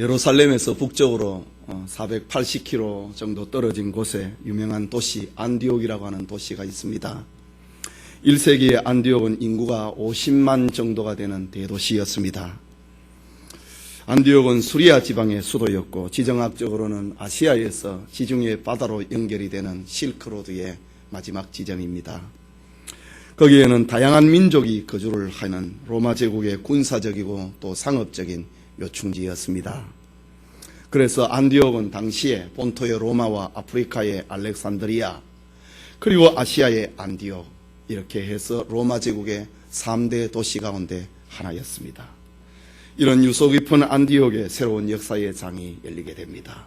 예루살렘에서 북쪽으로 480km 정도 떨어진 곳에 유명한 도시 안디옥이라고 하는 도시가 있습니다. 1세기에 안디옥은 인구가 50만 정도가 되는 대도시였습니다. 안디옥은 수리아 지방의 수도였고 지정학적으로는 아시아에서 지중해 바다로 연결이 되는 실크로드의 마지막 지점입니다. 거기에는 다양한 민족이 거주를 하는 로마 제국의 군사적이고 또 상업적인 요충지였습니다. 그래서 안디옥은 당시에 본토의 로마와 아프리카의 알렉산드리아 그리고 아시아의 안디옥 이렇게 해서 로마 제국의 3대 도시 가운데 하나였습니다. 이런 유서 깊은 안디옥의 새로운 역사의 장이 열리게 됩니다.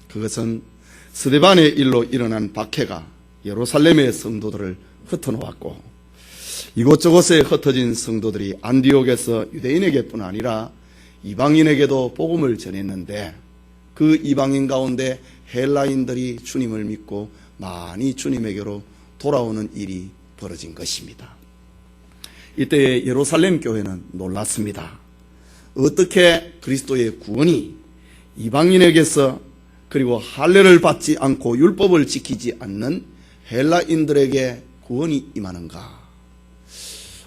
그것은 스데반의 일로 일어난 박해가 예루살렘의 성도들을 흩어놓았고 이곳저곳에 흩어진 성도들이 안디옥에서 유대인에게뿐 아니라 이방인에게도 복음을 전했는데 그 이방인 가운데 헬라인들이 주님을 믿고 많이 주님에게로 돌아오는 일이 벌어진 것입니다. 이때 예루살렘 교회는 놀랐습니다. 어떻게 그리스도의 구원이 이방인에게서 그리고 할례를 받지 않고 율법을 지키지 않는 헬라인들에게 구원이 임하는가?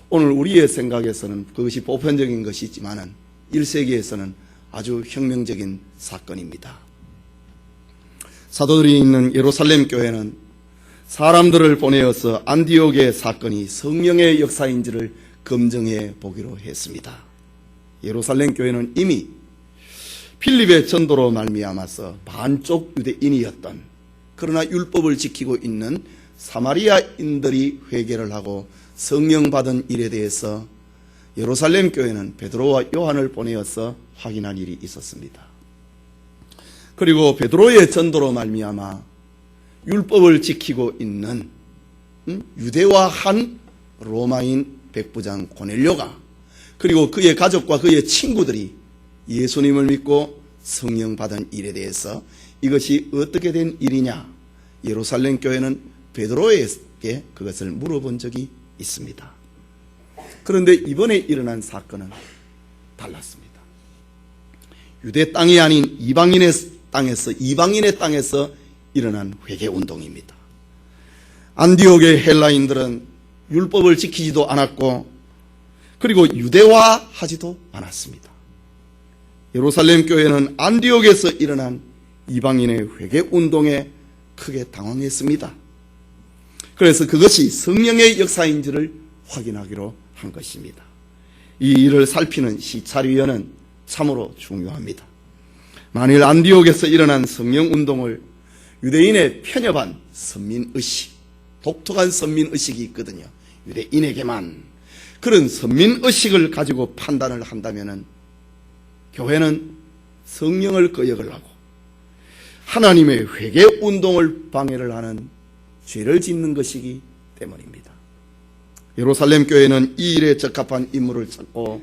오늘 우리의 생각에서는 그것이 보편적인 것이지만 1세기에서는 아주 혁명적인 사건입니다. 사도들이 있는 예루살렘 교회는 사람들을 보내어서 안디옥의 사건이 성령의 역사인지를 검증해 보기로 했습니다. 예루살렘 교회는 이미 필립의 전도로 말미암아서 반쪽 유대인이었던 그러나 율법을 지키고 있는 사마리아인들이 회개를 하고 성령 받은 일에 대해서 예루살렘 교회는 베드로와 요한을 보내어서 확인한 일이 있었습니다. 그리고 베드로의 전도로 말미암아 율법을 지키고 있는 유대화한 로마인 백부장 고넬료가 그리고 그의 가족과 그의 친구들이 예수님을 믿고 성령 받은 일에 대해서 이것이 어떻게 된 일이냐, 예루살렘 교회는 베드로에게 그것을 물어본 적이 있습니다. 그런데 이번에 일어난 사건은 달랐습니다. 유대 땅이 아닌 이방인의 땅에서 일어난 회개운동입니다. 안디옥의 헬라인들은 율법을 지키지도 않았고 그리고 유대화하지도 않았습니다. 예루살렘 교회는 안디옥에서 일어난 이방인의 회개운동에 크게 당황했습니다. 그래서 그것이 성령의 역사인지를 확인하기로 한 것입니다. 이 일을 살피는 시찰위원은 참으로 중요합니다. 만일 안디옥에서 일어난 성령운동을 유대인의 편협한 선민의식, 독특한 선민의식이 있거든요. 유대인에게만 그런 선민의식을 가지고 판단을 한다면 교회는 성령을 거역을 하고 하나님의 회개운동을 방해를 하는 죄를 짓는 것이기 때문입니다. 예루살렘 교회는 이 일에 적합한 인물을 찾고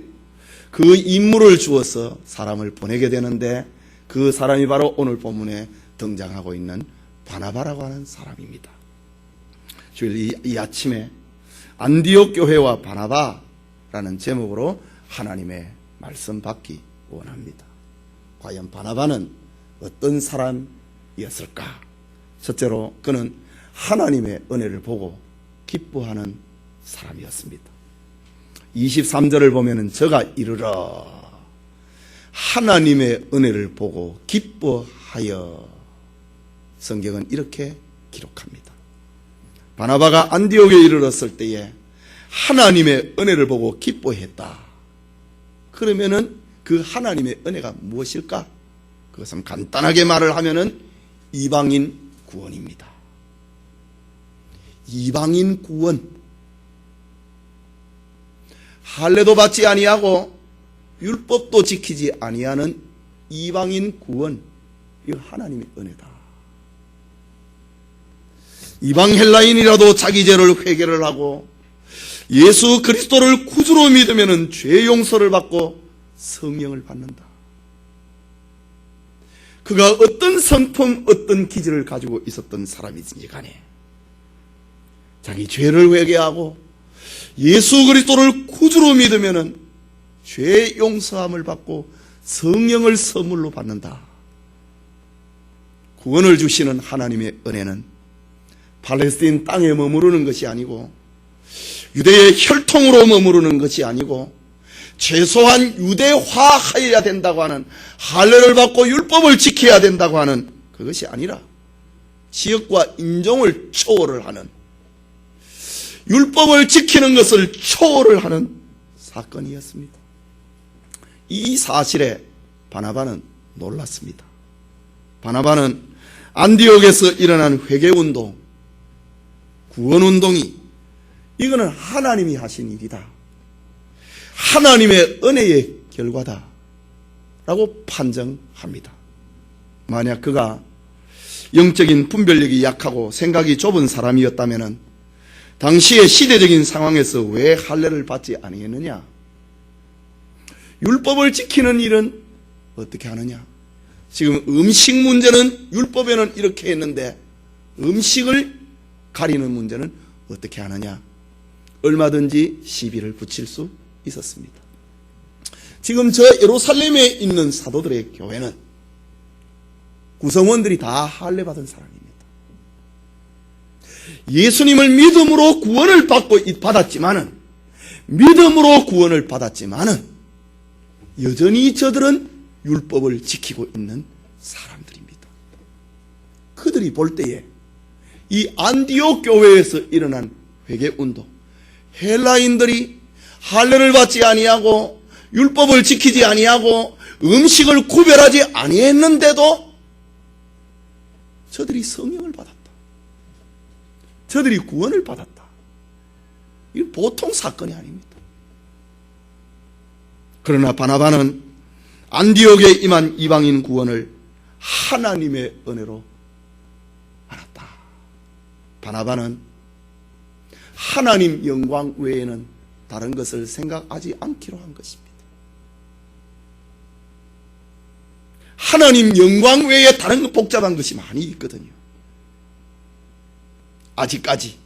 그 인물을 주어서 사람을 보내게 되는데 그 사람이 바로 오늘 본문에 등장하고 있는 바나바라고 하는 사람입니다. 주일 이 아침에 안디옥 교회와 바나바라는 제목으로 하나님의 말씀 받기 원합니다. 과연 바나바는 어떤 사람이었을까? 첫째로 그는 하나님의 은혜를 보고 기뻐하는 사람이었습니다. 23절을 보면은 저가 이르러 하나님의 은혜를 보고 기뻐하여 성경은 이렇게 기록합니다. 바나바가 안디옥에 이르렀을 때에 하나님의 은혜를 보고 기뻐했다. 그러면은 그 하나님의 은혜가 무엇일까? 그것은 간단하게 말을 하면은 이방인 구원입니다. 이방인 구원. 할례도 받지 아니하고 율법도 지키지 아니하는 이방인 구원. 이거 하나님의 은혜다. 이방 헬라인이라도 자기 죄를 회개를 하고 예수 그리스도를 구주로 믿으면 죄 용서를 받고 성령을 받는다. 그가 어떤 성품, 어떤 기질을 가지고 있었던 사람이든지 간에 자기 죄를 회개하고 예수 그리스도를 구주로 믿으면 죄 용서함을 받고 성령을 선물로 받는다. 구원을 주시는 하나님의 은혜는 팔레스틴 땅에 머무르는 것이 아니고 유대의 혈통으로 머무르는 것이 아니고 최소한 유대화하여야 된다고 하는, 할례를 받고 율법을 지켜야 된다고 하는 그것이 아니라 지역과 인종을 초월을 하는, 율법을 지키는 것을 초월을 하는 사건이었습니다. 이 사실에 바나바는 놀랐습니다. 바나바는 안디옥에서 일어난 회개운동, 구원운동이 이거는 하나님이 하신 일이다, 하나님의 은혜의 결과다 라고 판정합니다. 만약 그가 영적인 분별력이 약하고 생각이 좁은 사람이었다면 당시의 시대적인 상황에서 왜 할례를 받지 아니했느냐? 율법을 지키는 일은 어떻게 하느냐? 지금 음식 문제는 율법에는 이렇게 했는데 음식을 가리는 문제는 어떻게 하느냐? 얼마든지 시비를 붙일 수 있었습니다. 지금 저 예루살렘에 있는 사도들의 교회는 구성원들이 다 할례 받은 사람입니다. 예수님을 믿음으로 구원을 받았지만은, 믿음으로 구원을 받았지만은 여전히 저들은 율법을 지키고 있는 사람들입니다. 그들이 볼 때에 이 안디옥 교회에서 일어난 회개운동, 헬라인들이 할례를 받지 아니하고 율법을 지키지 아니하고 음식을 구별하지 아니했는데도 저들이 성령을 받았다, 저들이 구원을 받았다. 이건 보통 사건이 아닙니다. 그러나 바나바는 안디옥에 임한 이방인 구원을 하나님의 은혜로 알았다. 바나바는 하나님 영광 외에는 다른 것을 생각하지 않기로 한 것입니다. 하나님 영광 외에 다른 복잡한 것이 많이 있거든요. 아직까지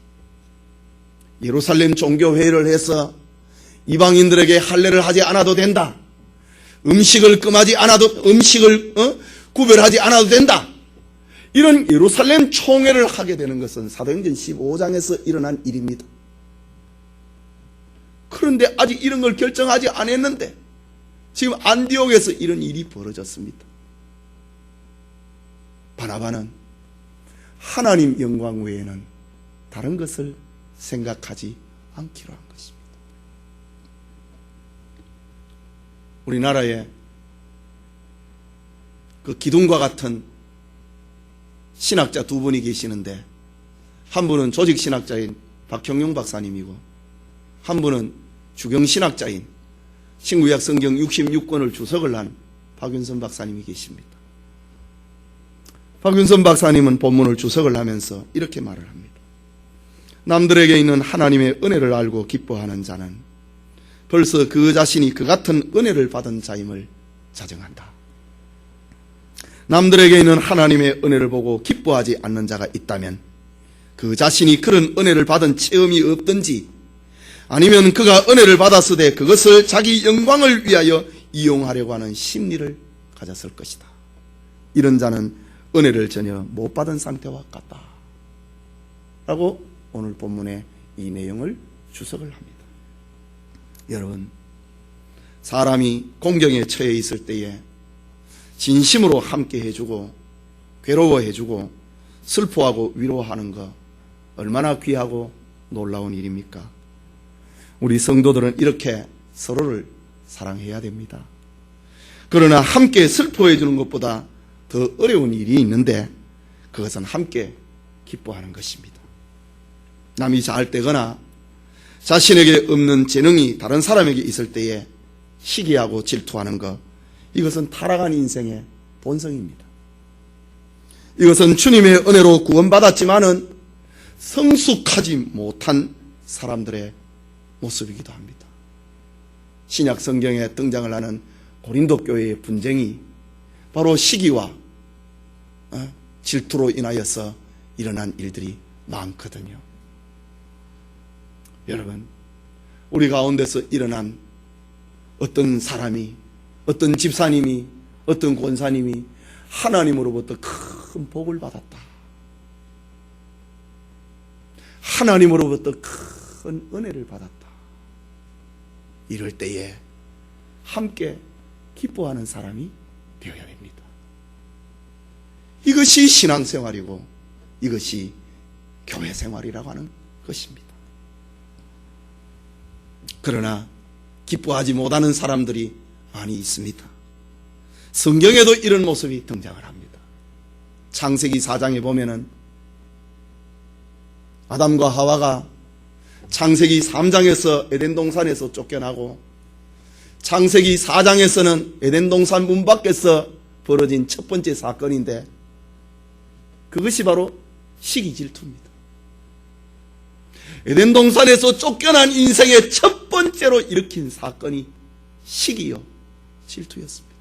예루살렘 종교회의를 해서 이방인들에게 할례를 하지 않아도 된다, 음식을 구별하지 않아도 된다, 이런 예루살렘 총회를 하게 되는 것은 사도행전 15장에서 일어난 일입니다. 그런데 아직 이런 걸 결정하지 않았는데 지금 안디옥에서 이런 일이 벌어졌습니다. 바나바는 하나님 영광 외에는 다른 것을 생각하지 않기로 한 것입니다. 우리나라에 그 기둥과 같은 신학자 두 분이 계시는데, 한 분은 조직신학자인 박형용 박사님이고 한 분은 주경신학자인 신구약 성경 66권을 주석을 한 박윤선 박사님이 계십니다. 박윤선 박사님은 본문을 주석을 하면서 이렇게 말을 합니다. 남들에게 있는 하나님의 은혜를 알고 기뻐하는 자는 벌써 그 자신이 그 같은 은혜를 받은 자임을 자정한다. 남들에게 있는 하나님의 은혜를 보고 기뻐하지 않는 자가 있다면 그 자신이 그런 은혜를 받은 체험이 없든지, 아니면 그가 은혜를 받았으되 그것을 자기 영광을 위하여 이용하려고 하는 심리를 가졌을 것이다. 이런 자는 은혜를 전혀 못 받은 상태와 같다 라고 오늘 본문의 이 내용을 주석을 합니다. 여러분, 사람이 공경에 처해 있을 때에 진심으로 함께 해주고 괴로워해주고 슬퍼하고 위로하는 것 얼마나 귀하고 놀라운 일입니까? 우리 성도들은 이렇게 서로를 사랑해야 됩니다. 그러나 함께 슬퍼해 주는 것보다 더 어려운 일이 있는데 그것은 함께 기뻐하는 것입니다. 남이 잘 되거나 자신에게 없는 재능이 다른 사람에게 있을 때에 시기하고 질투하는 것, 이것은 타락한 인생의 본성입니다. 이것은 주님의 은혜로 구원받았지만은 성숙하지 못한 사람들의 모습이기도 합니다. 신약 성경에 등장을 하는 고린도 교회의 분쟁이 바로 시기와 질투로 인하여서 일어난 일들이 많거든요. 여러분, 우리 가운데서 일어난 어떤 사람이 어떤 집사님이, 어떤 권사님이 하나님으로부터 큰 복을 받았다. 하나님으로부터 큰 은혜를 받았다. 이럴 때에 함께 기뻐하는 사람이 되어야 됩니다. 이것이 신앙생활이고 이것이 교회 생활이라고 하는 것입니다. 그러나 기뻐하지 못하는 사람들이 많이 있습니다. 성경에도 이런 모습이 등장을 합니다. 창세기 4장에 보면은 아담과 하와가 창세기 3장에서 에덴 동산에서 쫓겨나고 창세기 4장에서는 에덴 동산 문 밖에서 벌어진 첫 번째 사건인데 그것이 바로 시기 질투입니다. 에덴 동산에서 쫓겨난 인생의 첫 번째로 일으킨 사건이 시기요 질투였습니다.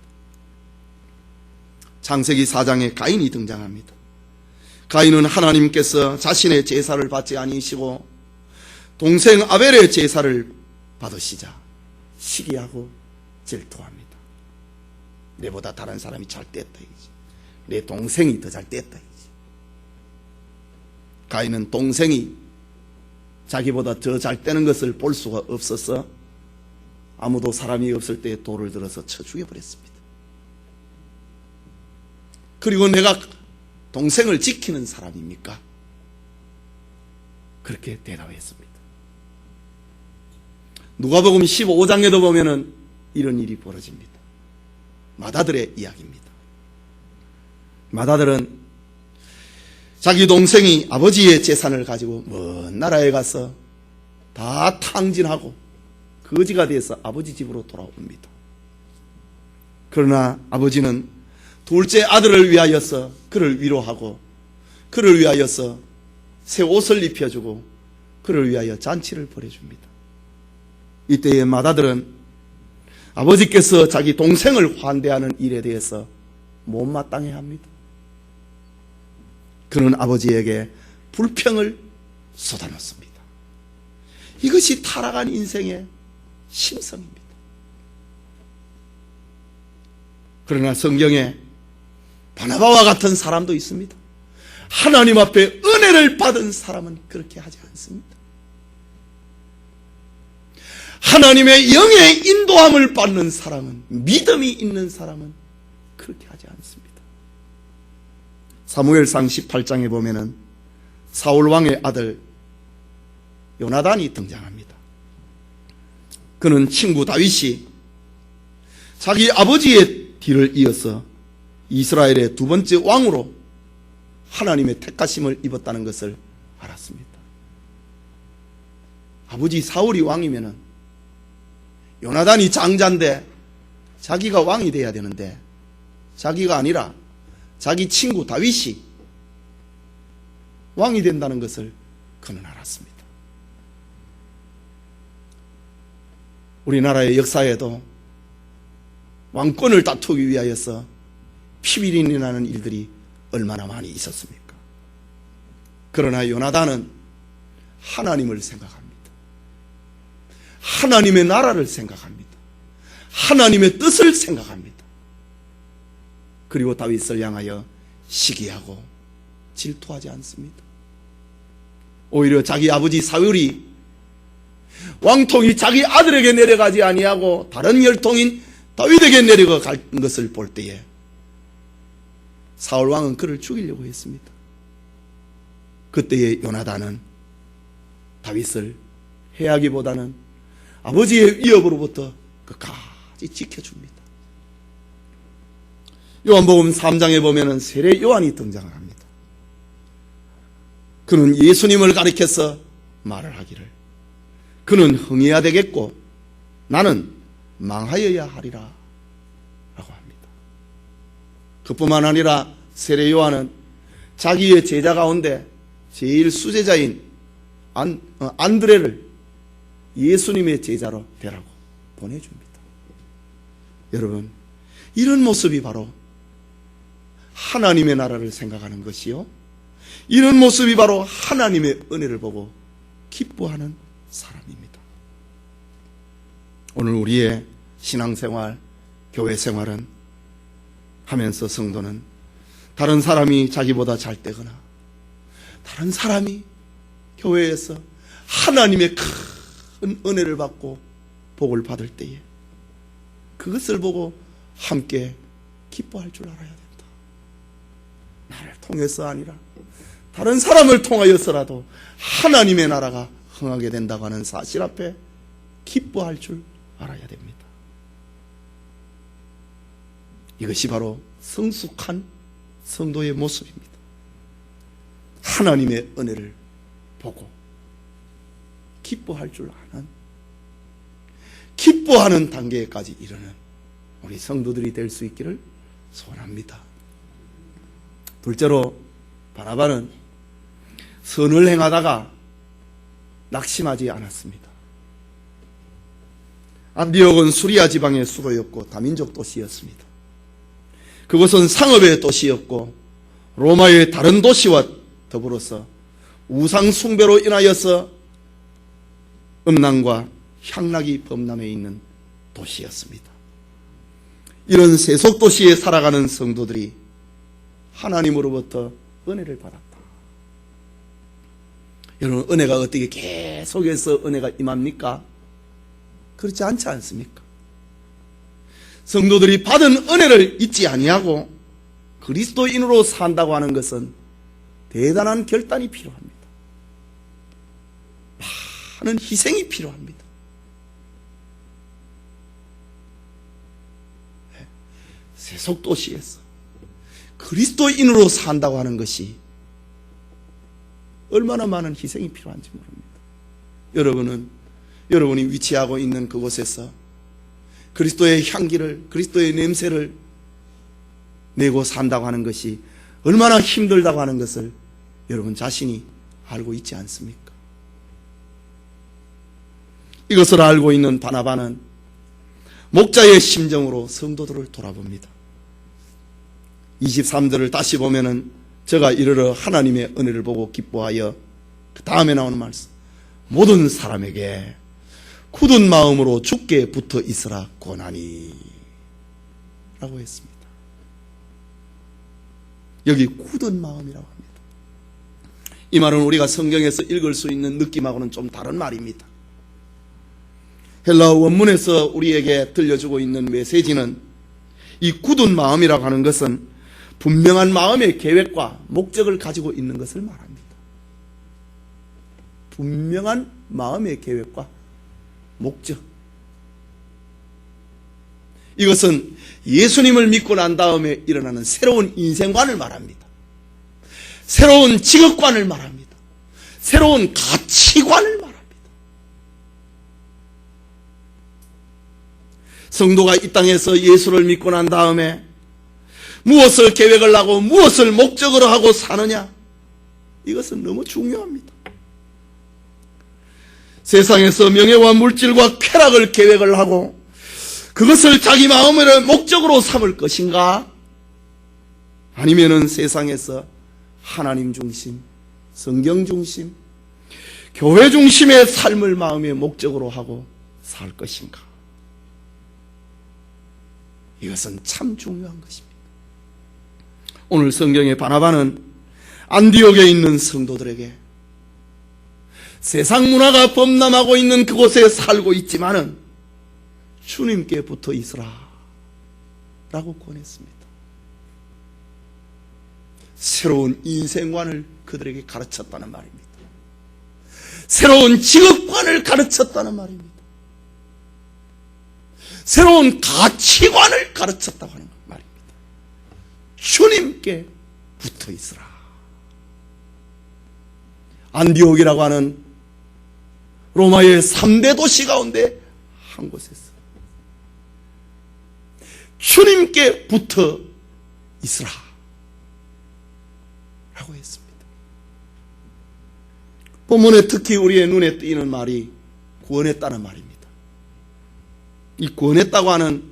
창세기 4장에 가인이 등장합니다. 가인은 하나님께서 자신의 제사를 받지 아니시고 동생 아벨의 제사를 받으시자 시기하고 질투합니다. 내보다 다른 사람이 잘 뗐다 이거지. 내 동생이 더 잘 뗐다 이거지. 가인은 동생이 자기보다 더 잘 떼는 것을 볼 수가 없어서 아무도 사람이 없을 때 돌을 들어서 쳐 죽여버렸습니다. 그리고 내가 동생을 지키는 사람입니까? 그렇게 대답했습니다. 누가복음 15장에도 보면은 이런 일이 벌어집니다. 마다들의 이야기입니다. 마다들은 자기 동생이 아버지의 재산을 가지고 먼 나라에 가서 다 탕진하고 거지가 돼서 아버지 집으로 돌아옵니다. 그러나 아버지는 둘째 아들을 위하여서 그를 위로하고 그를 위하여서 새 옷을 입혀주고 그를 위하여 잔치를 벌여줍니다. 이때의 마다들은 아버지께서 자기 동생을 환대하는 일에 대해서 못마땅해합니다. 그는 아버지에게 불평을 쏟아놓습니다. 이것이 타락한 인생의 심성입니다. 그러나 성경에 바나바와 같은 사람도 있습니다. 하나님 앞에 은혜를 받은 사람은 그렇게 하지 않습니다. 하나님의 영의 인도함을 받는 사람은, 믿음이 있는 사람은 그렇게 하지 않습니다. 사무엘상 18장에 보면은 사울 왕의 아들 요나단이 등장합니다. 그는 친구 다윗이 자기 아버지의 뒤를 이어서 이스라엘의 두 번째 왕으로 하나님의 택하심을 입었다는 것을 알았습니다. 아버지 사울이 왕이면은 요나단이 장자인데 자기가 왕이 돼야 되는데 자기가 아니라 자기 친구 다윗이 왕이 된다는 것을 그는 알았습니다. 우리나라의 역사에도 왕권을 다투기 위하여서 피비린내 나는 일들이 얼마나 많이 있었습니까? 그러나 요나단은 하나님을 생각합니다. 하나님의 나라를 생각합니다. 하나님의 뜻을 생각합니다. 그리고 다윗을 향하여 시기하고 질투하지 않습니다. 오히려 자기 아버지 사울이 왕통이 자기 아들에게 내려가지 아니하고 다른 혈통인 다윗에게 내려갈 것을 볼 때에 사울 왕은 그를 죽이려고 했습니다. 그때의 요나단은 다윗을 해하기보다는 아버지의 위협으로부터 끝까지 지켜줍니다. 요한복음 3장에 보면은 세례 요한이 등장을 합니다. 그는 예수님을 가리켜서 말을 하기를 그는 흥해야 되겠고 나는 망하여야 하리라 라고 합니다. 그뿐만 아니라 세례 요한은 자기의 제자 가운데 제일 수제자인 안드레를 예수님의 제자로 되라고 보내줍니다. 여러분, 이런 모습이 바로 하나님의 나라를 생각하는 것이요, 이런 모습이 바로 하나님의 은혜를 보고 기뻐하는 사람입니다. 오늘 우리의 신앙생활, 교회 생활은 하면서 성도는 다른 사람이 자기보다 잘 되거나 다른 사람이 교회에서 하나님의 큰 은혜를 받고 복을 받을 때에 그것을 보고 함께 기뻐할 줄 알아야 된다. 나를 통해서 아니라 다른 사람을 통하여서라도 하나님의 나라가 흥하게 된다고 하는 사실 앞에 기뻐할 줄 알아야 됩니다. 이것이 바로 성숙한 성도의 모습입니다. 하나님의 은혜를 보고 기뻐할 줄 아는, 기뻐하는 단계까지 이르는 우리 성도들이 될 수 있기를 소원합니다. 둘째로 바나바는 선을 행하다가 낙심하지 않았습니다. 안디옥은 수리아 지방의 수도였고 다민족 도시였습니다. 그곳은 상업의 도시였고 로마의 다른 도시와 더불어서 우상 숭배로 인하여서 음란과 향락이 범람해 있는 도시였습니다. 이런 세속 도시에 살아가는 성도들이 하나님으로부터 은혜를 받았다. 여러분, 은혜가 어떻게 계속해서 은혜가 임합니까? 그렇지 않지 않습니까? 성도들이 받은 은혜를 잊지 아니하고 그리스도인으로 산다고 하는 것은 대단한 결단이 필요합니다. 많은 희생이 필요합니다. 세속 도시에서 그리스도인으로 산다고 하는 것이 얼마나 많은 희생이 필요한지 모릅니다. 여러분이 위치하고 있는 그곳에서 그리스도의 향기를, 그리스도의 냄새를 내고 산다고 하는 것이 얼마나 힘들다고 하는 것을 여러분 자신이 알고 있지 않습니까? 이것을 알고 있는 바나바는 목자의 심정으로 성도들을 돌아봅니다. 23절을 다시 보면은 저가 이르러 하나님의 은혜를 보고 기뻐하여 그 다음에 나오는 말씀, 모든 사람에게 굳은 마음으로 주께 붙어 있으라 권하니 라고 했습니다. 여기 굳은 마음이라고 합니다. 이 말은 우리가 성경에서 읽을 수 있는 느낌하고는 좀 다른 말입니다. 헬라어 원문에서 우리에게 들려주고 있는 메시지는 이 굳은 마음이라고 하는 것은 분명한 마음의 계획과 목적을 가지고 있는 것을 말합니다. 분명한 마음의 계획과 목적. 이것은 예수님을 믿고 난 다음에 일어나는 새로운 인생관을 말합니다. 새로운 직업관을 말합니다. 새로운 가치관을 말합니다. 성도가 이 땅에서 예수를 믿고 난 다음에 무엇을 계획을 하고 무엇을 목적으로 하고 사느냐, 이것은 너무 중요합니다. 세상에서 명예와 물질과 쾌락을 계획을 하고 그것을 자기 마음의 목적으로 삼을 것인가? 아니면은 세상에서 하나님 중심, 성경 중심, 교회 중심의 삶을 마음의 목적으로 하고 살 것인가? 이것은 참 중요한 것입니다. 오늘 성경의 바나바는 안디옥에 있는 성도들에게 세상 문화가 범람하고 있는 그곳에 살고 있지만은 주님께 붙어 있으라 라고 권했습니다. 새로운 인생관을 그들에게 가르쳤다는 말입니다. 새로운 직업관을 가르쳤다는 말입니다. 새로운 가치관을 가르쳤다고 하는 말입니다. 주님께 붙어 있으라. 안디옥이라고 하는 로마의 3대 도시 가운데 한 곳에서 주님께 붙어 있으라 라고 했습니다. 본문에 특히 우리의 눈에 띄는 말이 구원했다는 말입니다. 이 구원했다고 하는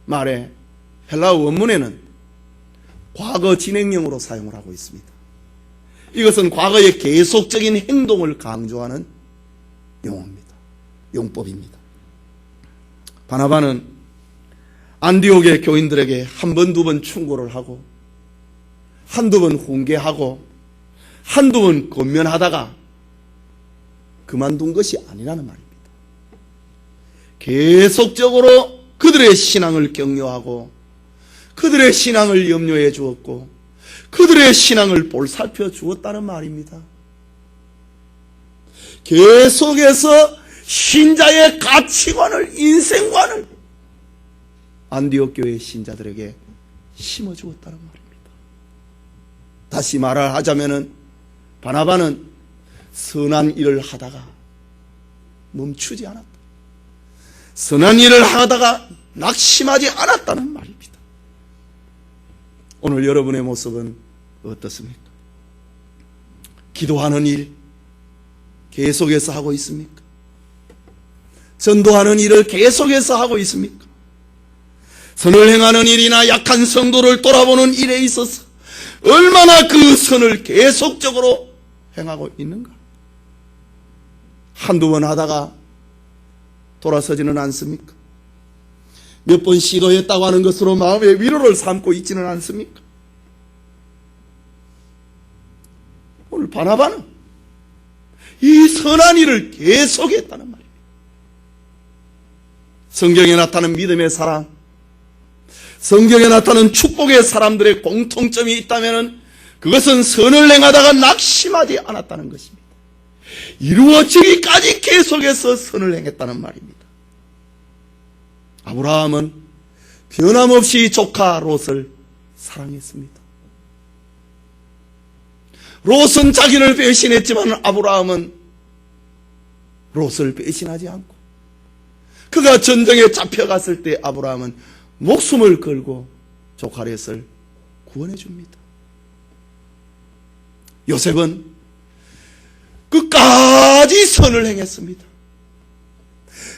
말에 헬라어 원문에는 과거 진행형으로 사용을 하고 있습니다. 이것은 과거의 계속적인 행동을 강조하는 용어입니다. 용법입니다. 바나바는 안디옥의 교인들에게 한 번, 두 번 충고를 하고 한두 번 훈계하고 한두 번 권면하다가 그만둔 것이 아니라는 말입니다. 계속적으로 그들의 신앙을 격려하고 그들의 신앙을 염려해 주었고 그들의 신앙을 볼살펴 주었다는 말입니다. 계속해서 신자의 가치관을, 인생관을 안디옥 교회 신자들에게 심어주었다는 말입니다. 다시 말을 하자면은 바나바는 선한 일을 하다가 멈추지 않았다. 선한 일을 하다가 낙심하지 않았다는 말입니다. 오늘 여러분의 모습은 어떻습니까? 기도하는 일 계속해서 하고 있습니까? 전도하는 일을 계속해서 하고 있습니까? 선을 행하는 일이나 약한 성도를 돌아보는 일에 있어서 얼마나 그 선을 계속적으로 행하고 있는가? 한두 번 하다가 돌아서지는 않습니까? 몇 번 시도했다고 하는 것으로 마음의 위로를 삼고 있지는 않습니까? 오늘 바나바는 이 선한 일을 계속했다는 말입니다. 성경에 나타나는 믿음의 사랑, 성경에 나타나는 축복의 사람들의 공통점이 있다면 그것은 선을 행하다가 낙심하지 않았다는 것입니다. 이루어지기까지 계속해서 선을 행했다는 말입니다. 아브라함은 변함없이 조카 롯을 사랑했습니다. 롯은 자기를 배신했지만 아브라함은 롯을 배신하지 않고 그가 전쟁에 잡혀갔을 때 아브라함은 목숨을 걸고 조카 롯을 구원해 줍니다. 요셉은 끝까지 선을 행했습니다.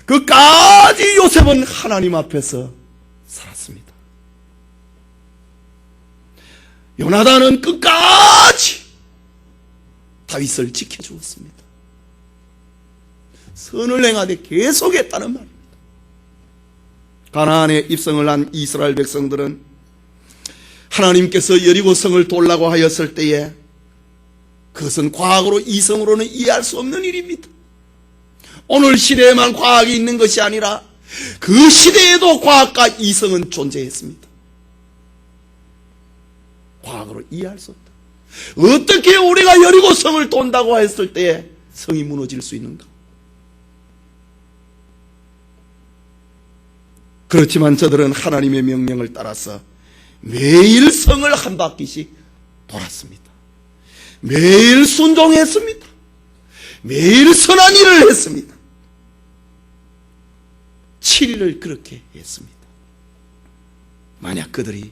끝까지 요셉은 하나님 앞에서 살았습니다. 요나단은 끝까지 다윗을 지켜주었습니다. 선을 행하되 계속했다는 말입니다. 가나안에 입성을 한 이스라엘 백성들은 하나님께서 여리고성을 돌라고 하였을 때에 그것은 과학으로, 이성으로는 이해할 수 없는 일입니다. 오늘 시대에만 과학이 있는 것이 아니라 그 시대에도 과학과 이성은 존재했습니다. 과학으로 이해할 수 없다. 어떻게 우리가 여리고성을 돈다고 했을 때에 성이 무너질 수 있는가? 그렇지만 저들은 하나님의 명령을 따라서 매일 성을 한 바퀴씩 돌았습니다. 매일 순종했습니다. 매일 선한 일을 했습니다. 7일을 그렇게 했습니다. 만약 그들이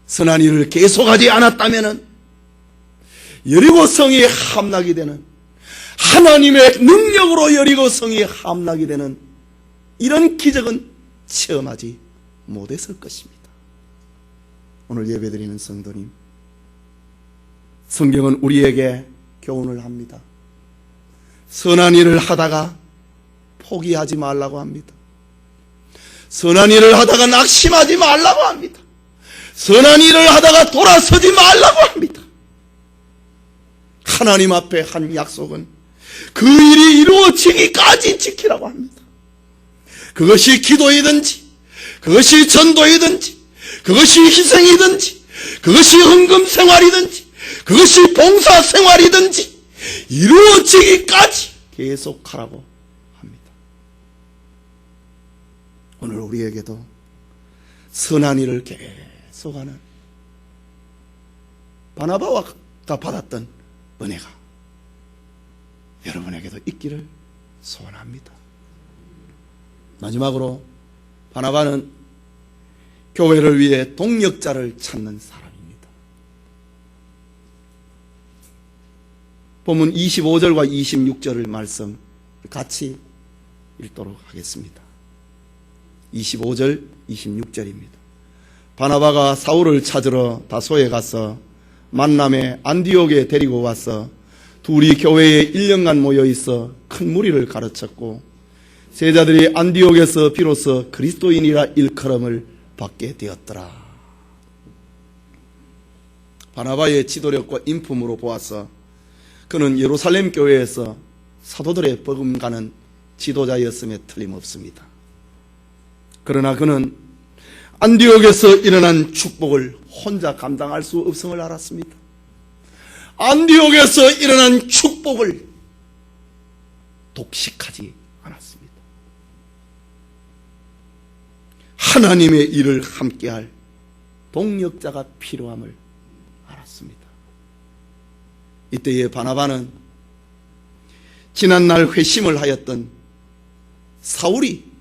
선한 일을 계속하지 않았다면 여리고성이 함락이 되는, 하나님의 능력으로 여리고성이 함락이 되는 이런 기적은 체험하지 못했을 것입니다. 오늘 예배드리는 성도님, 성경은 우리에게 교훈을 합니다. 선한 일을 하다가 포기하지 말라고 합니다. 선한 일을 하다가 낙심하지 말라고 합니다. 선한 일을 하다가 돌아서지 말라고 합니다. 하나님 앞에 한 약속은 그 일이 이루어지기까지 지키라고 합니다. 그것이 기도이든지, 그것이 전도이든지, 그것이 희생이든지, 그것이 헌금 생활이든지, 그것이 봉사 생활이든지 이루어지기까지 계속하라고 합니다. 오늘 우리에게도 선한 일을 계속하는 바나바가 받았던 은혜가 여러분에게도 있기를 소원합니다. 마지막으로 바나바는 교회를 위해 동력자를 찾는 사람입니다. 본문 25절과 26절을 말씀 같이 읽도록 하겠습니다. 25절, 26절입니다. 바나바가 사울을 찾으러 다소에 가서 만남에 안디옥에 데리고 와서 둘이 교회에 1년간 모여 있어 큰 무리를 가르쳤고 제자들이 안디옥에서 비로소 그리스도인이라 일컬음을 받게 되었더라. 바나바의 지도력과 인품으로 보아서 그는 예루살렘 교회에서 사도들의 버금가는 지도자였음에 틀림없습니다. 그러나 그는 안디옥에서 일어난 축복을 혼자 감당할 수 없음을 알았습니다. 안디옥에서 일어난 축복을 독식하지 않았습니다. 하나님의 일을 함께할 동력자가 필요함을 알았습니다. 이때에 바나바는 지난날 회심을 하였던 사울이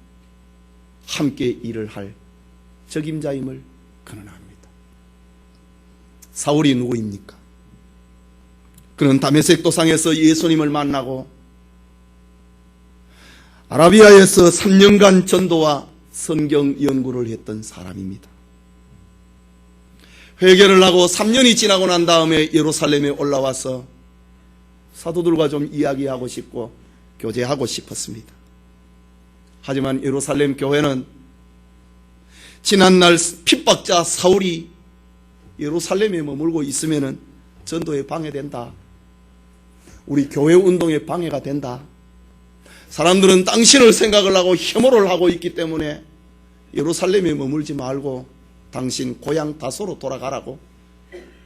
함께 일을 할 적임자임을 그는 압니다. 사울이 누구입니까? 그는 다메섹 도상에서 예수님을 만나고 아라비아에서 3년간 전도와 성경 연구를 했던 사람입니다. 회개를 하고 3년이 지나고 난 다음에 예루살렘에 올라와서 사도들과 좀 이야기하고 싶고 교제하고 싶었습니다. 하지만 예루살렘 교회는 지난날 핍박자 사울이 예루살렘에 머물고 있으면 전도에 방해된다. 우리 교회 운동에 방해가 된다. 사람들은 당신을 생각을 하고 혐오를 하고 있기 때문에 예루살렘에 머물지 말고 당신 고향 다소로 돌아가라고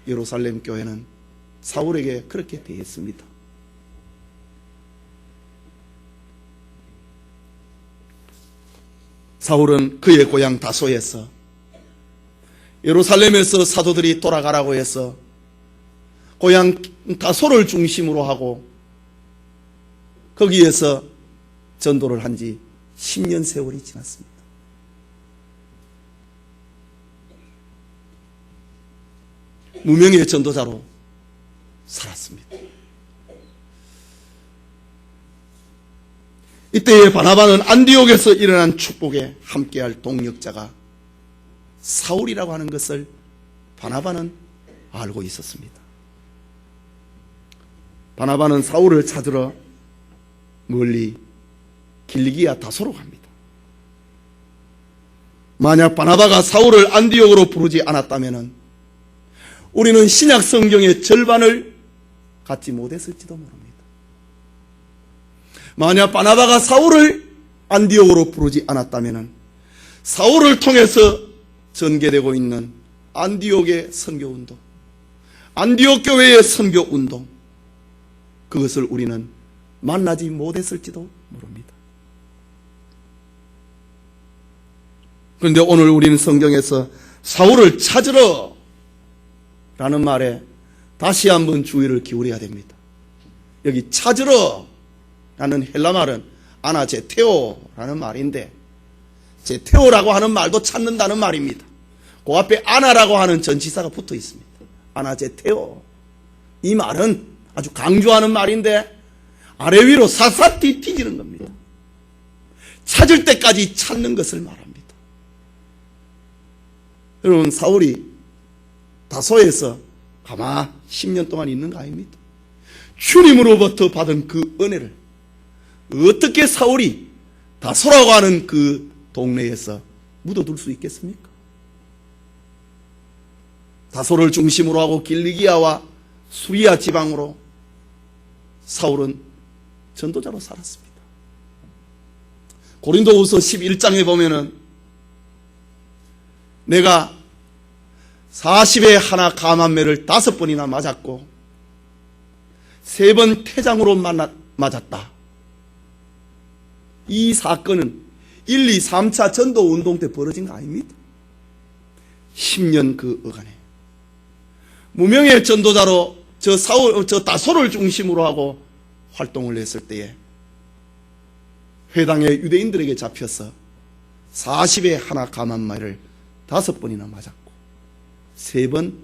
예루살렘 교회는 사울에게 그렇게 대했습니다. 사울은 그의 고향 다소에서 예루살렘에서 사도들이 돌아가라고 해서 고향 다소를 중심으로 하고 거기에서 전도를 한 지 10년 세월이 지났습니다. 무명의 전도자로 살았습니다. 이때에 바나바는 안디옥에서 일어난 축복에 함께할 동력자가 사울이라고 하는 것을 바나바는 알고 있었습니다. 바나바는 사울을 찾으러 멀리 길리기아 다소로 갑니다. 만약 바나바가 사울을 안디옥으로 부르지 않았다면 우리는 신약 성경의 절반을 갖지 못했을지도 모릅니다. 만약 바나바가 사울을 안디옥으로 부르지 않았다면 사울을 통해서 전개되고 있는 안디옥의 선교운동, 안디옥 교회의 선교운동, 그것을 우리는 만나지 못했을지도 모릅니다. 그런데 오늘 우리는 성경에서 사울을 찾으러 라는 말에 다시 한번 주의를 기울여야 됩니다. 여기 찾으러 라는 헬라 말은 아나제테오라는 말인데, 제테오라고 하는 말도 찾는다는 말입니다. 그 앞에 아나라고 하는 전치사가 붙어 있습니다. 아나제테오. 이 말은 아주 강조하는 말인데 아래 위로 사사띠 뒤지는 겁니다. 찾을 때까지 찾는 것을 말합니다. 여러분, 사울이 다소에서 가만 10년 동안 있는 거 아닙니까? 주님으로부터 받은 그 은혜를 어떻게 사울이 다소라고 하는 그 동네에서 묻어둘 수 있겠습니까? 다소를 중심으로 하고 길리기아와 수리아 지방으로 사울은 전도자로 살았습니다. 고린도후서 11장에 보면은 내가 40에 하나 감한매를 5번이나 맞았고 3번 태장으로 맞았다. 이 사건은 1, 2, 3차 전도 운동 때 벌어진 거 아닙니다. 10년 그 어간에 무명의 전도자로 저 다소를 중심으로 하고 활동을 했을 때에 회당의 유대인들에게 잡혀서 40에 하나 감한매를 5번이나 맞았고 3번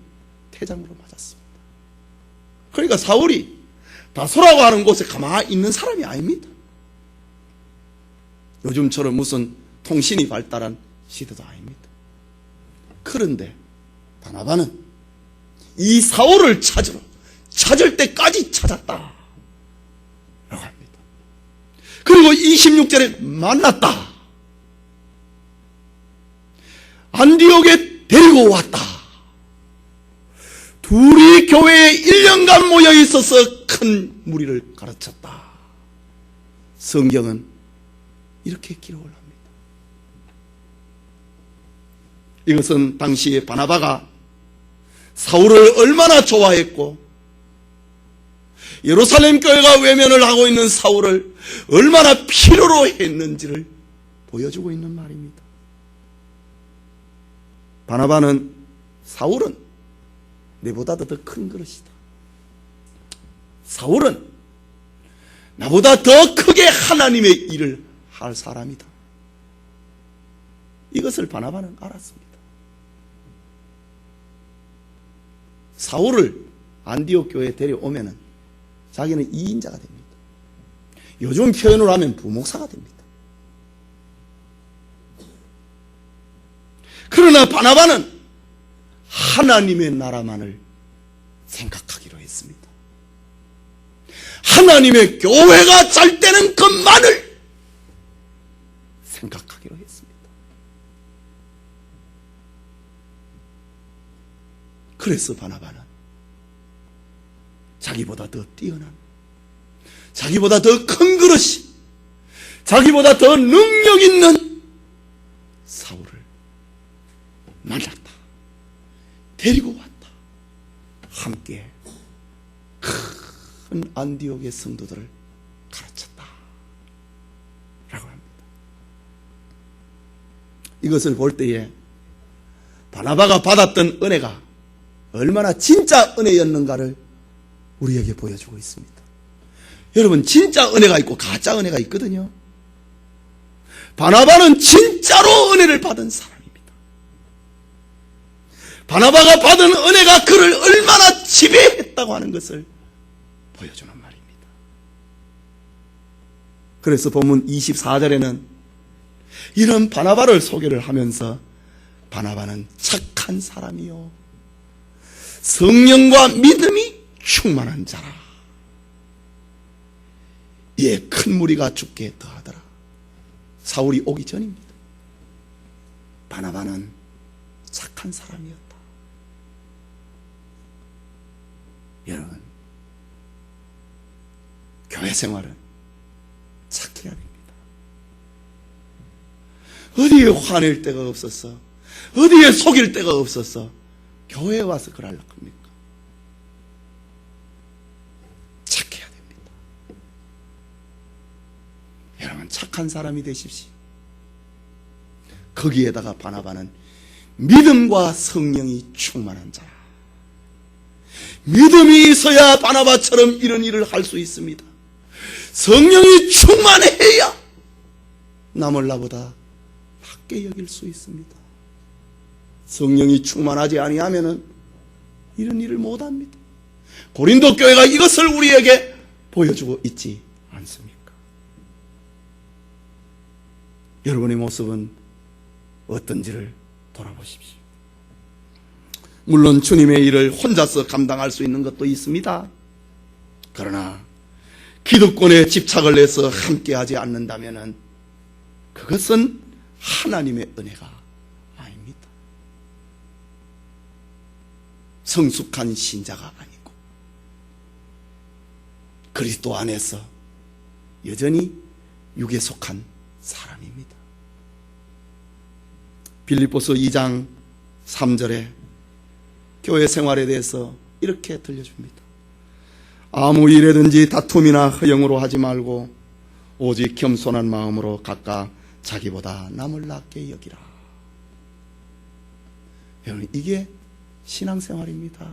태장으로 맞았습니다. 그러니까 사울이 다소라고 하는 곳에 가만히 있는 사람이 아닙니다. 요즘처럼 무슨 통신이 발달한 시대도 아닙니다. 그런데 바나바는 이 사울을 찾을 때까지 찾았다 라고 합니다. 그리고 26절에 만났다. 안디옥에 데리고 왔다. 둘이 교회에 1년간 모여 있어서 큰 무리를 가르쳤다. 성경은 이렇게 기록을 합니다. 이것은 당시에 바나바가 사울을 얼마나 좋아했고 예루살렘 교회가 외면을 하고 있는 사울을 얼마나 필요로 했는지를 보여주고 있는 말입니다. 바나바는 사울은 내보다도 더 큰 그릇이다. 사울은 나보다 더 크게 하나님의 일을 할 사람이다. 이것을 바나바는 알았습니다. 사울을 안디옥 교회에 데려오면은 자기는 2인자가 됩니다. 요즘 표현으로 하면 부목사가 됩니다. 그러나 바나바는 하나님의 나라만을 생각하기로 했습니다. 하나님의 교회가 잘 되는 것만을 생각하기로 했습니다. 그래서 바나바는 자기보다 더 뛰어난, 자기보다 더 큰 그릇이, 자기보다 더 능력 있는 사울을 만났다. 데리고 왔다. 함께 큰 안디옥의 성도들을 가르쳤다. 라고 합니다. 이것을 볼 때에 바나바가 받았던 은혜가 얼마나 진짜 은혜였는가를 우리에게 보여주고 있습니다. 여러분, 진짜 은혜가 있고 가짜 은혜가 있거든요. 바나바는 진짜로 은혜를 받은 사람입니다. 바나바가 받은 은혜가 그를 얼마나 지배했다고 하는 것을 보여주는 말입니다. 그래서 본문 24절에는 이런 바나바를 소개를 하면서 바나바는 착한 사람이요 성령과 믿음이 충만한 자라. 이에 큰 무리가 죽게 더하더라. 사울이 오기 전입니다. 바나바는 착한 사람이었다. 여러분, 교회 생활은 착해야 됩니다. 어디에 화낼 데가 없었어? 어디에 속일 데가 없었어? 교회에 와서 그러려고 합니까? 착해야 됩니다. 여러분, 착한 사람이 되십시오. 거기에다가 바나바는 믿음과 성령이 충만한 자라. 믿음이 있어야 바나바처럼 이런 일을 할 수 있습니다. 성령이 충만해야 남을 나보다 낮게 여길 수 있습니다. 성령이 충만하지 아니하면은 이런 일을 못합니다. 고린도 교회가 이것을 우리에게 보여주고 있지 않습니까? 여러분의 모습은 어떤지를 돌아보십시오. 물론 주님의 일을 혼자서 감당할 수 있는 것도 있습니다. 그러나 기득권에 집착을 해서 함께하지 않는다면 그것은 하나님의 은혜가 아닙니다. 성숙한 신자가 아니고 그리스도 안에서 여전히 육에 속한 사람입니다. 빌립보서 2장 3절에 교회 생활에 대해서 이렇게 들려줍니다. 아무 일에든지 다툼이나 허영으로 하지 말고 오직 겸손한 마음으로 각각 자기보다 남을 낫게 여기라. 여러분, 이게 신앙생활입니다.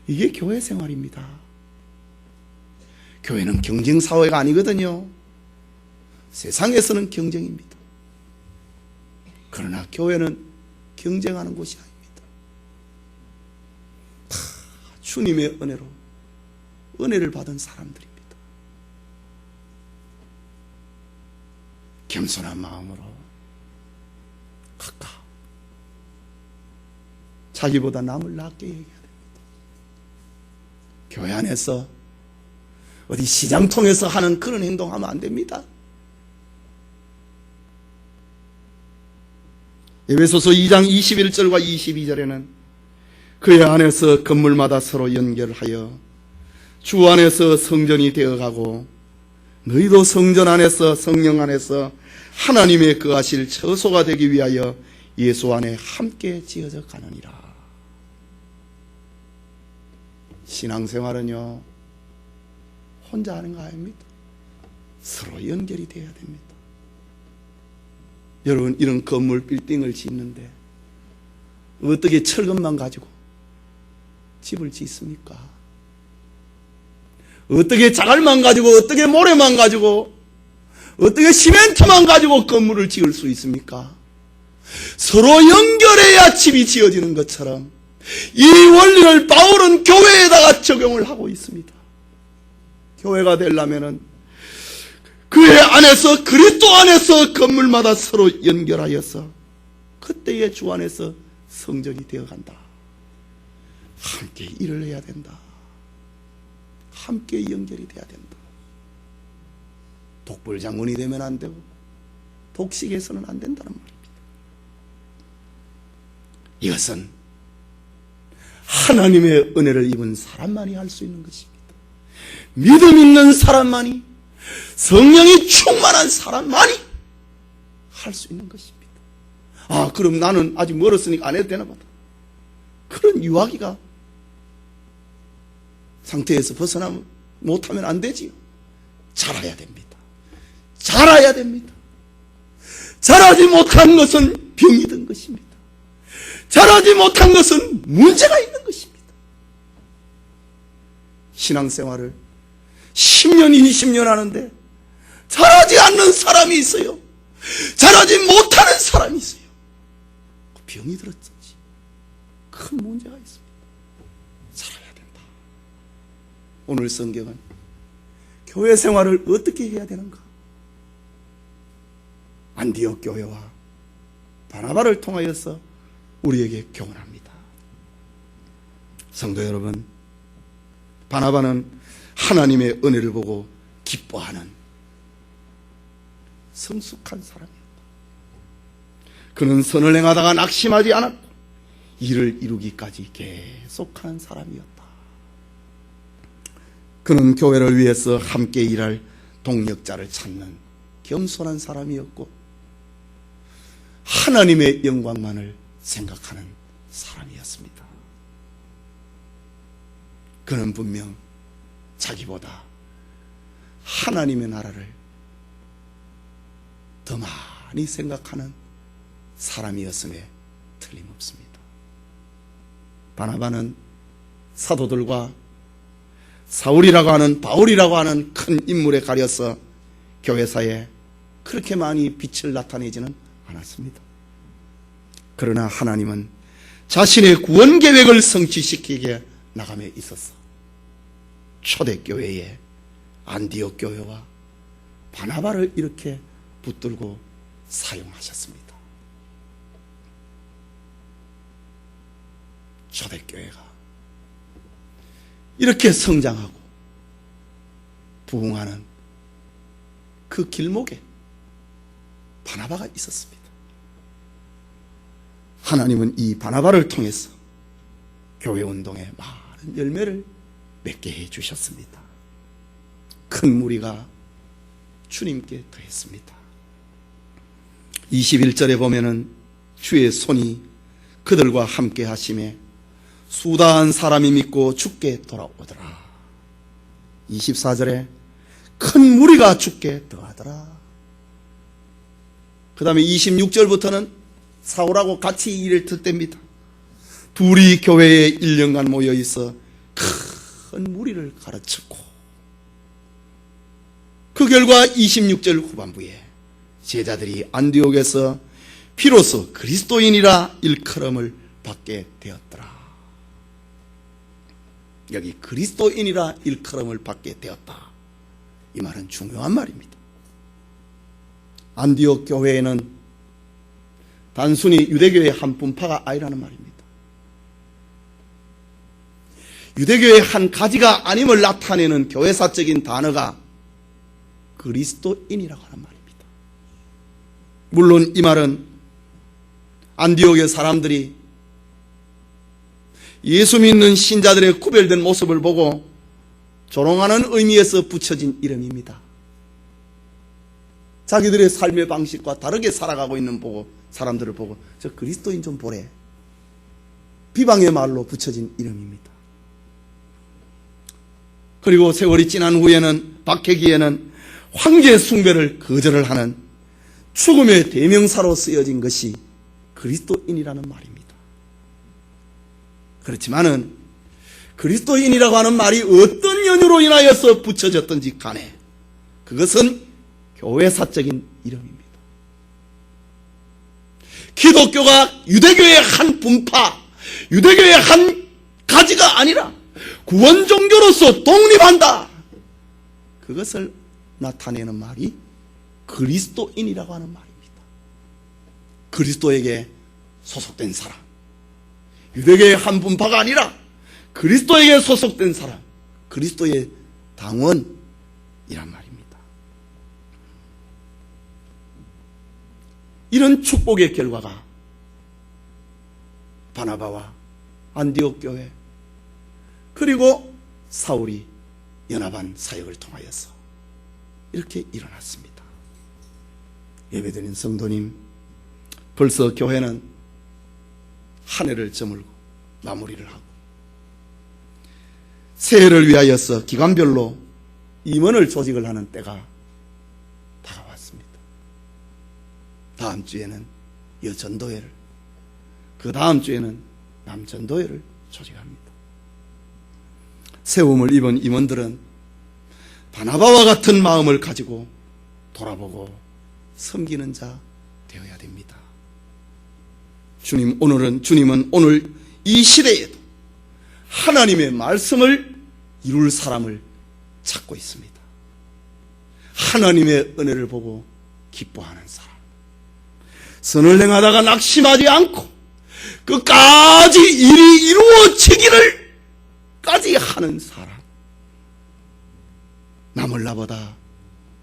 이게 교회 생활입니다. 교회는 경쟁사회가 아니거든요. 세상에서는 경쟁입니다. 그러나 교회는 경쟁하는 곳이 아닙니다. 다 주님의 은혜로 은혜를 받은 사람들입니다. 겸손한 마음으로 각각 자기보다 남을 낫게 얘기해야 됩니다. 교회 안에서 어디 시장 통해서 하는 그런 행동하면 안 됩니다. 에베소서 2장 21절과 22절에는 그의 안에서 건물마다 서로 연결하여 주 안에서 성전이 되어가고 너희도 성전 안에서 성령 안에서 하나님의 거하실 처소가 되기 위하여 예수 안에 함께 지어져 가느니라. 신앙생활은요, 혼자 하는 거 아닙니다. 서로 연결이 되어야 됩니다. 여러분, 이런 건물 빌딩을 짓는데 어떻게 철근만 가지고 집을 짓습니까? 어떻게 자갈만 가지고, 어떻게 모래만 가지고, 어떻게 시멘트만 가지고 건물을 지을 수 있습니까? 서로 연결해야 집이 지어지는 것처럼 이 원리를 바울은 교회에다가 적용을 하고 있습니다. 교회가 되려면은 그의 안에서, 그리스도 안에서 건물마다 서로 연결하여서 그때의 주 안에서 성전이 되어간다. 함께 일을 해야 된다. 함께 연결이 돼야 된다. 독불장군이 되면 안 되고 독식해서는 안 된다는 말입니다. 이것은 하나님의 은혜를 입은 사람만이 할 수 있는 것입니다. 믿음 있는 사람만이, 성령이 충만한 사람만이 할 수 있는 것입니다. 아, 그럼 나는 아직 멀었으니까 안 해도 되나 보다. 그런 유아기가 상태에서 벗어나면 못하면 안 되지요. 잘해야 됩니다. 잘해야 됩니다. 잘하지 못한 것은 병이 든 것입니다. 잘하지 못한 것은 문제가 있는 것입니다. 신앙생활을 10년, 20년 하는데 잘하지 않는 사람이 있어요. 잘하지 못하는 사람이 있어요. 병이 들었지. 큰 문제가 있습니다. 잘해야 된다. 오늘 성경은 교회 생활을 어떻게 해야 되는가? 안디옥 교회와 바나바를 통하여서 우리에게 교훈합니다. 성도 여러분, 바나바는 하나님의 은혜를 보고 기뻐하는 성숙한 사람이었다. 그는 선을 행하다가 낙심하지 않았고 일을 이루기까지 계속하는 사람이었다. 그는 교회를 위해서 함께 일할 동력자를 찾는 겸손한 사람이었고 하나님의 영광만을 생각하는 사람이었습니다. 그는 분명 자기보다 하나님의 나라를 더 많이 생각하는 사람이었음에 틀림없습니다. 바나바는 사도들과 사울이라고 하는, 바울이라고 하는 큰 인물에 가려서 교회사에 그렇게 많이 빛을 나타내지는 않았습니다. 그러나 하나님은 자신의 구원 계획을 성취시키게 나감에 있어서 초대교회에 안디옥 교회와 바나바를 이렇게 붙들고 사용하셨습니다. 초대교회가 이렇게 성장하고 부흥하는 그 길목에 바나바가 있었습니다. 하나님은 이 바나바를 통해서 교회 운동에 많은 열매를 맺게 해 주셨습니다. 큰 무리가 주님께 더했습니다. 21절에 보면은 주의 손이 그들과 함께 하심에 수다한 사람이 믿고 죽게 돌아오더라. 24절에 큰 무리가 죽게 더하더라. 그 다음에 26절부터는 사울하고 같이 일을 들 때입니다. 둘이 교회에 1년간 모여 있어 큰 무리를 가르쳤고 그 결과 26절 후반부에 제자들이 안디옥에서 비로소 그리스도인이라 일컬음을 받게 되었더라. 여기 그리스도인이라 일컬음을 받게 되었다. 이 말은 중요한 말입니다. 안디옥 교회에는 단순히 유대교의 한 분파가 아니라는 말입니다. 유대교의 한 가지가 아님을 나타내는 교회사적인 단어가 그리스도인이라고 하는 말입니다. 물론 이 말은 안디옥의 사람들이 예수 믿는 신자들의 구별된 모습을 보고 조롱하는 의미에서 붙여진 이름입니다. 자기들의 삶의 방식과 다르게 살아가고 있는 사람들을 보고 저 그리스도인 좀 보래, 비방의 말로 붙여진 이름입니다. 그리고 세월이 지난 후에는 박해기에는 황제 숭배를 거절을 하는 죽음의 대명사로 쓰여진 것이 그리스도인이라는 말입니다. 그렇지만은 그리스도인이라고 하는 말이 어떤 연유로 인하여서 붙여졌든지 간에 그것은 교회사적인 이름입니다. 기독교가 유대교의 한 분파, 유대교의 한 가지가 아니라 구원 종교로서 독립한다, 그것을 나타내는 말이 그리스도인이라고 하는 말입니다. 그리스도에게 소속된 사람, 유대교의 한 분파가 아니라 그리스도에게 소속된 사람, 그리스도의 당원이란 말입니다. 이런 축복의 결과가 바나바와 안디옥 교회 그리고 사울이 연합한 사역을 통하여서 이렇게 일어났습니다. 예배드린 성도님, 벌써 교회는 한 해를 저물고 마무리를 하고 새해를 위하여서 기간별로 임원을 조직을 하는 때가 다가왔습니다. 다음 주에는 여전도회를, 그 다음 주에는 남전도회를 조직합니다. 세움을 입은 임원들은 바나바와 같은 마음을 가지고 돌아보고 섬기는 자 되어야 됩니다. 주님은 오늘 이 시대에도 하나님의 말씀을 이룰 사람을 찾고 있습니다. 하나님의 은혜를 보고 기뻐하는 사람, 선을 행하다가 낙심하지 않고 끝까지 일이 이루어지기를 까지 하는 사람, 남을 나보다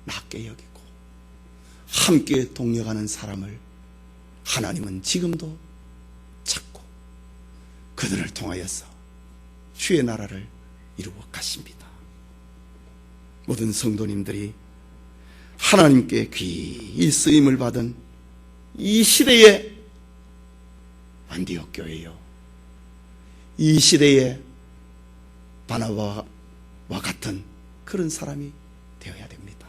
낮게 여기고 함께 동력하는 사람을 하나님은 지금도 찾고 그들을 통하여서 주의 나라를 이루어 가십니다. 모든 성도님들이 하나님께 귀히 쓰임을 받은 이 시대의 안디옥 교회요, 이 시대의 바나바와 같은 그런 사람이 되어야 됩니다.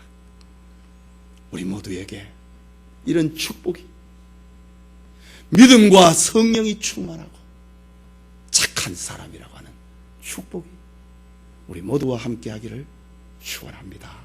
우리 모두에게 이런 축복이, 믿음과 성령이 충만하고 착한 사람이라고 하는 축복이 우리 모두와 함께 하기를 축원합니다.